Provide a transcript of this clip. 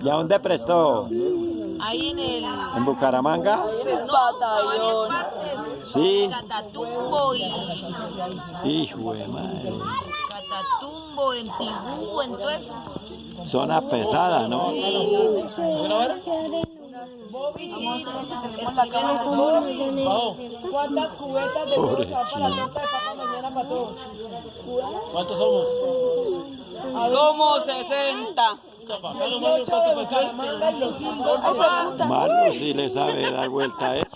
¿Y a dónde prestó? Ahí ¿En Bucaramanga? en el batallón. Sí. Catatumbo y Hijo de madre. Catatumbo, en Tibú, en todo eso. Zona pesada, ¿no? ¿Cuántas cubetas de Pobre para la chino. torta de papa mañana para todos? ¿Cuántos somos? Como 60. Los 18 de Bucaramanga y los 5 de Malo si le sabe dar vuelta a eso.